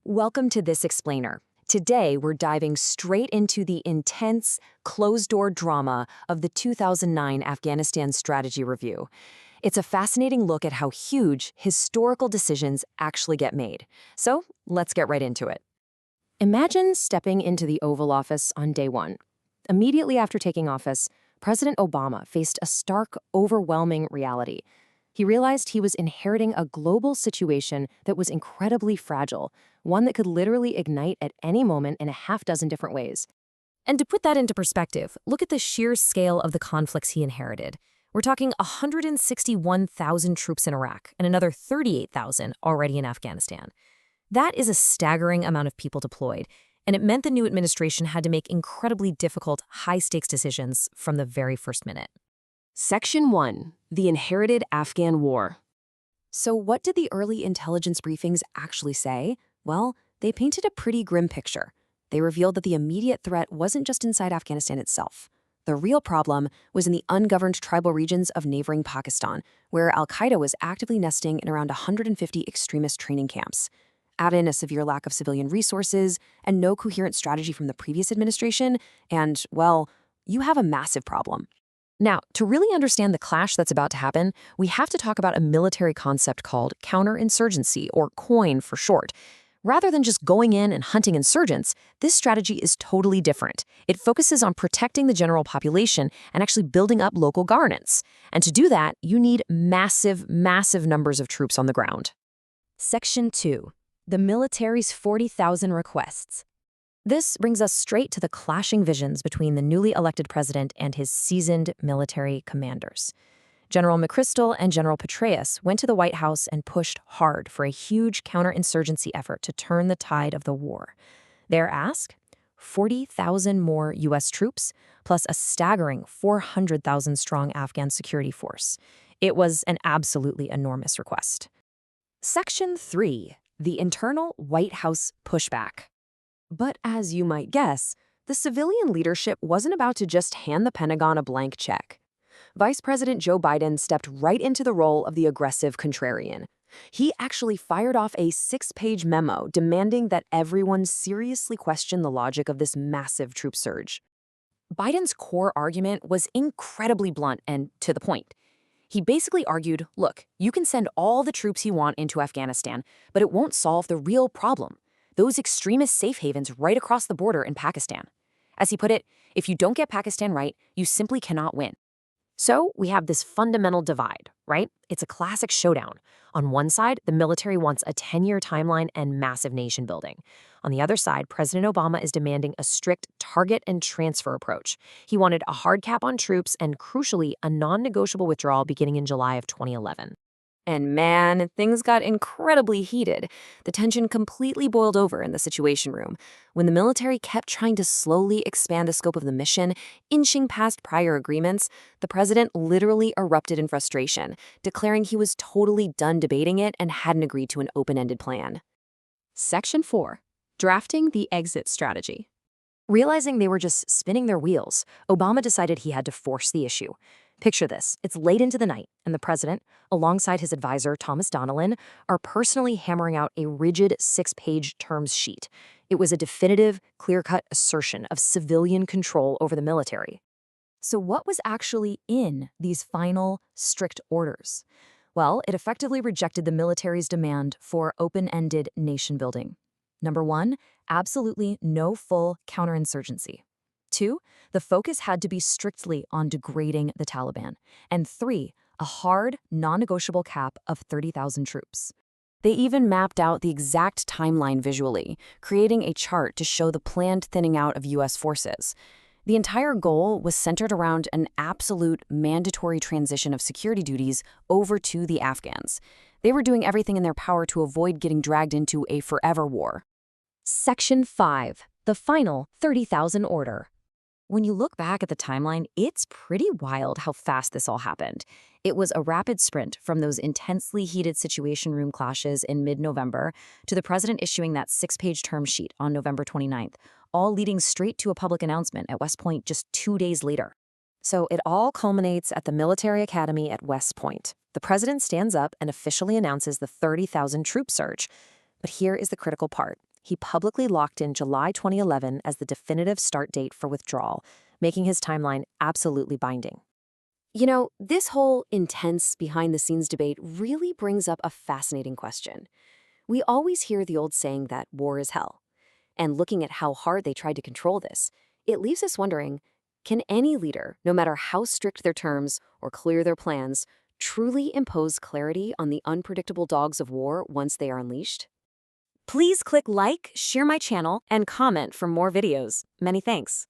Welcome to This Explainer. Today, we're diving straight into the intense, closed-door drama of the 2009 Afghanistan Strategy Review. It's a fascinating look at how huge, historical decisions actually get made. So, let's get right into it. Imagine stepping into the Oval Office on day one. Immediately after taking office, President Obama faced a stark, overwhelming reality. He realized he was inheriting a global situation that was incredibly fragile, one that could literally ignite at any moment in a half-dozen different ways. And to put that into perspective, look at the sheer scale of the conflicts he inherited. We're talking 161,000 troops in Iraq and another 38,000 already in Afghanistan. That is a staggering amount of people deployed, and it meant the new administration had to make incredibly difficult, high-stakes decisions from the very first minute. Section 1. The Inherited Afghan War. So what did the early intelligence briefings actually say? Well, they painted a pretty grim picture. They revealed that the immediate threat wasn't just inside Afghanistan itself. The real problem was in the ungoverned tribal regions of neighboring Pakistan, where al-Qaeda was actively nesting in around 150 extremist training camps. Add in a severe lack of civilian resources and no coherent strategy from the previous administration, and, well, you have a massive problem. Now, to really understand the clash that's about to happen, we have to talk about a military concept called counterinsurgency, or COIN for short. Rather than just going in and hunting insurgents, this strategy is totally different. It focuses on protecting the general population and actually building up local governance. And to do that, you need massive, massive numbers of troops on the ground. Section 2. The military's 40,000 requests. This brings us straight to the clashing visions between the newly elected president and his seasoned military commanders. General McChrystal and General Petraeus went to the White House and pushed hard for a huge counterinsurgency effort to turn the tide of the war. Their ask? 40,000 more U.S. troops, plus a staggering 400,000-strong Afghan security force. It was an absolutely enormous request. Section 3. The internal White House pushback. But as you might guess, the civilian leadership wasn't about to just hand the Pentagon a blank check. Vice President Joe Biden stepped right into the role of the aggressive contrarian. He actually fired off a 6-page memo demanding that everyone seriously question the logic of this massive troop surge. Biden's core argument was incredibly blunt and to the point. He basically argued, look, you can send all the troops you want into Afghanistan, but it won't solve the real problem. Those extremist safe havens right across the border in Pakistan. As he put it, if you don't get Pakistan right, you simply cannot win. So we have this fundamental divide, right? It's a classic showdown. On one side, the military wants a 10-year timeline and massive nation building. On the other side, President Obama is demanding a strict target and transfer approach. He wanted a hard cap on troops and, crucially, a non-negotiable withdrawal beginning in July of 2011. And man, things got incredibly heated. The tension completely boiled over in the Situation Room when the military kept trying to slowly expand the scope of the mission, inching past prior agreements. The president literally erupted in frustration, declaring he was totally done debating it and hadn't agreed to an open-ended plan. Section 4. Drafting the exit strategy. Realizing they were just spinning their wheels, Obama decided he had to force the issue. Picture this. It's late into the night, and the president, alongside his advisor, Thomas Donnellan, are personally hammering out a rigid 6-page terms sheet. It was a definitive, clear-cut assertion of civilian control over the military. So what was actually in these final, strict orders? Well, it effectively rejected the military's demand for open-ended nation building. Number 1, absolutely no full counterinsurgency. 2, the focus had to be strictly on degrading the Taliban. And 3, a hard, non-negotiable cap of 30,000 troops. They even mapped out the exact timeline visually, creating a chart to show the planned thinning out of U.S. forces. The entire goal was centered around an absolute mandatory transition of security duties over to the Afghans. They were doing everything in their power to avoid getting dragged into a forever war. Section 5. The final 30,000 order. When you look back at the timeline, it's pretty wild how fast this all happened. It was a rapid sprint from those intensely heated Situation Room clashes in mid-November to the president issuing that 6-page term sheet on November 29th, all leading straight to a public announcement at West Point just 2 days later. So it all culminates at the military academy at West Point. The president stands up and officially announces the 30,000 troop surge. But here is the critical part. He publicly locked in July 2011 as the definitive start date for withdrawal, making his timeline absolutely binding. This whole intense behind-the-scenes debate really brings up a fascinating question. We always hear the old saying that war is hell. And looking at how hard they tried to control this, it leaves us wondering, can any leader, no matter how strict their terms or clear their plans, truly impose clarity on the unpredictable dogs of war once they are unleashed? Please click like, share my channel, and comment for more videos. Many thanks.